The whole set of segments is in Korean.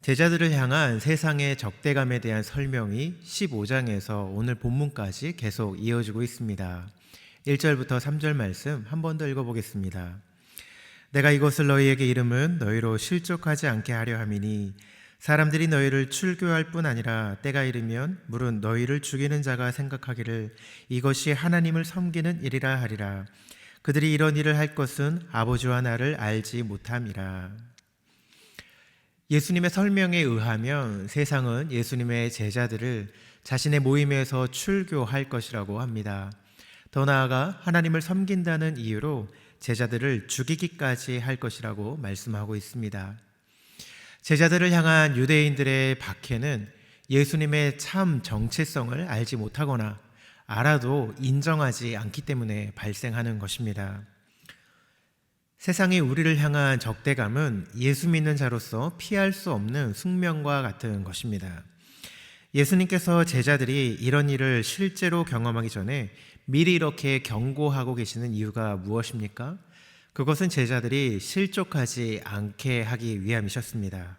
제자들을 향한 세상의 적대감에 대한 설명이 15장에서 오늘 본문까지 계속 이어지고 있습니다. 1절부터 3절 말씀 한 번 더 읽어보겠습니다. 내가 이것을 너희에게 이름은 너희로 실족하지 않게 하려 함이니 사람들이 너희를 출교할 뿐 아니라 때가 이르면 물은 너희를 죽이는 자가 생각하기를 이것이 하나님을 섬기는 일이라 하리라. 그들이 이런 일을 할 것은 아버지와 나를 알지 못함이라. 예수님의 설명에 의하면 세상은 예수님의 제자들을 자신의 모임에서 출교할 것이라고 합니다. 더 나아가 하나님을 섬긴다는 이유로 제자들을 죽이기까지 할 것이라고 말씀하고 있습니다. 제자들을 향한 유대인들의 박해는 예수님의 참 정체성을 알지 못하거나 알아도 인정하지 않기 때문에 발생하는 것입니다. 세상이 우리를 향한 적대감은 예수 믿는 자로서 피할 수 없는 숙명과 같은 것입니다. 예수님께서 제자들이 이런 일을 실제로 경험하기 전에 미리 이렇게 경고하고 계시는 이유가 무엇입니까? 그것은 제자들이 실족하지 않게 하기 위함이셨습니다.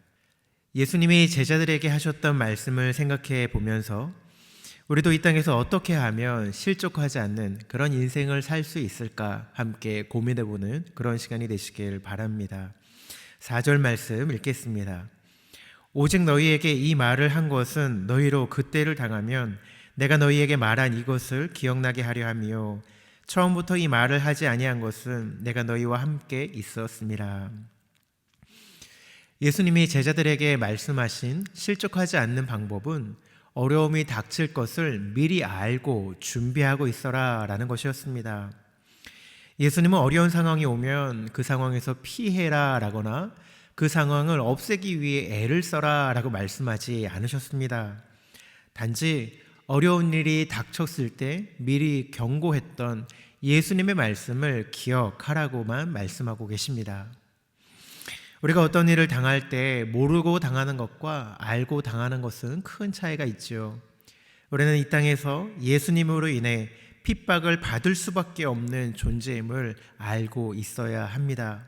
예수님이 제자들에게 하셨던 말씀을 생각해 보면서 우리도 이 땅에서 어떻게 하면 실족하지 않는 그런 인생을 살 수 있을까 함께 고민해보는 그런 시간이 되시길 바랍니다. 4절 말씀 읽겠습니다. 오직 너희에게 이 말을 한 것은 너희로 그때를 당하면 내가 너희에게 말한 이것을 기억나게 하려 함이요 처음부터 이 말을 하지 아니한 것은 내가 너희와 함께 있었음이라. 예수님이 제자들에게 말씀하신 실족하지 않는 방법은 어려움이 닥칠 것을 미리 알고 준비하고 있어라 라는 것이었습니다. 예수님은 어려운 상황이 오면 그 상황에서 피해라 라거나 그 상황을 없애기 위해 애를 써라 라고 말씀하지 않으셨습니다. 단지 어려운 일이 닥쳤을 때 미리 경고했던 예수님의 말씀을 기억하라고만 말씀하고 계십니다. 우리가 어떤 일을 당할 때 모르고 당하는 것과 알고 당하는 것은 큰 차이가 있죠. 우리는 이 땅에서 예수님으로 인해 핍박을 받을 수밖에 없는 존재임을 알고 있어야 합니다.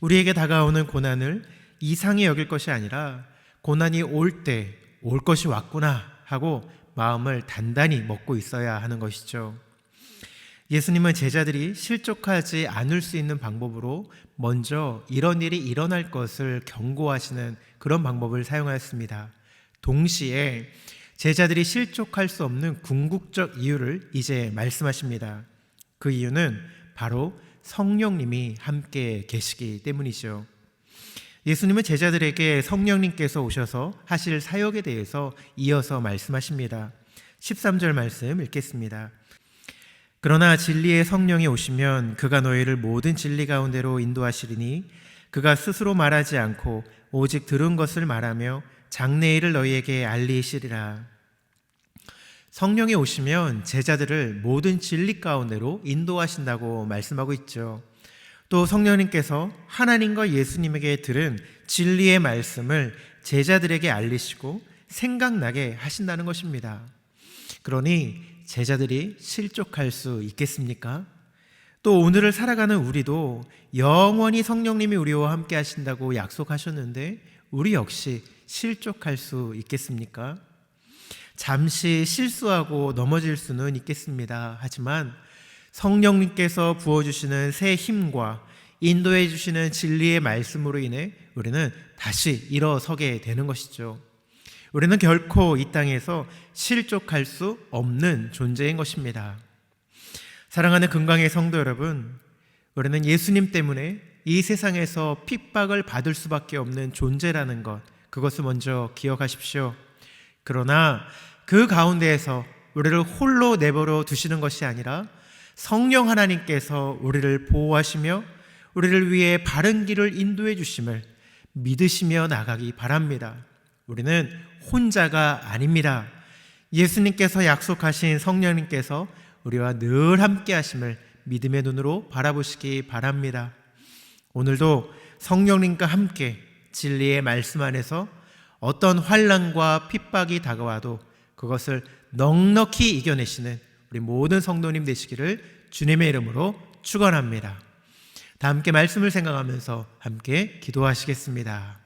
우리에게 다가오는 고난을 이상히 여길 것이 아니라 고난이 올 때 올 것이 왔구나 하고 마음을 단단히 먹고 있어야 하는 것이죠. 예수님은 제자들이 실족하지 않을 수 있는 방법으로 먼저 이런 일이 일어날 것을 경고하시는 그런 방법을 사용하였습니다. 동시에 제자들이 실족할 수 없는 궁극적 이유를 이제 말씀하십니다. 그 이유는 바로 성령님이 함께 계시기 때문이죠. 예수님은 제자들에게 성령님께서 오셔서 하실 사역에 대해서 이어서 말씀하십니다. 13절 말씀 읽겠습니다. 그러나 진리의 성령이 오시면 그가 너희를 모든 진리 가운데로 인도하시리니 그가 스스로 말하지 않고 오직 들은 것을 말하며 장래일을 너희에게 알리시리라. 성령이 오시면 제자들을 모든 진리 가운데로 인도하신다고 말씀하고 있죠. 또 성령님께서 하나님과 예수님에게 들은 진리의 말씀을 제자들에게 알리시고 생각나게 하신다는 것입니다. 그러니 제자들이 실족할 수 있겠습니까? 또 오늘을 살아가는 우리도 영원히 성령님이 우리와 함께 하신다고 약속하셨는데 우리 역시 실족할 수 있겠습니까? 잠시 실수하고 넘어질 수는 있겠습니다. 하지만 성령님께서 부어주시는 새 힘과 인도해 주시는 진리의 말씀으로 인해 우리는 다시 일어서게 되는 것이죠. 우리는 결코 이 땅에서 실족할 수 없는 존재인 것입니다. 사랑하는 금강의 성도 여러분, 우리는 예수님 때문에 이 세상에서 핍박을 받을 수밖에 없는 존재라는 것, 그것을 먼저 기억하십시오. 그러나 그 가운데에서 우리를 홀로 내버려 두시는 것이 아니라 성령 하나님께서 우리를 보호하시며 우리를 위해 바른 길을 인도해 주심을 믿으시며 나가기 바랍니다. 우리는 혼자가 아닙니다. 예수님께서 약속하신 성령님께서 우리와 늘 함께 하심을 믿음의 눈으로 바라보시기 바랍니다. 오늘도 성령님과 함께 진리의 말씀 안에서 어떤 환난과 핍박이 다가와도 그것을 넉넉히 이겨내시는 우리 모든 성도님 되시기를 주님의 이름으로 축원합니다. 다 함께 말씀을 생각하면서 함께 기도하시겠습니다.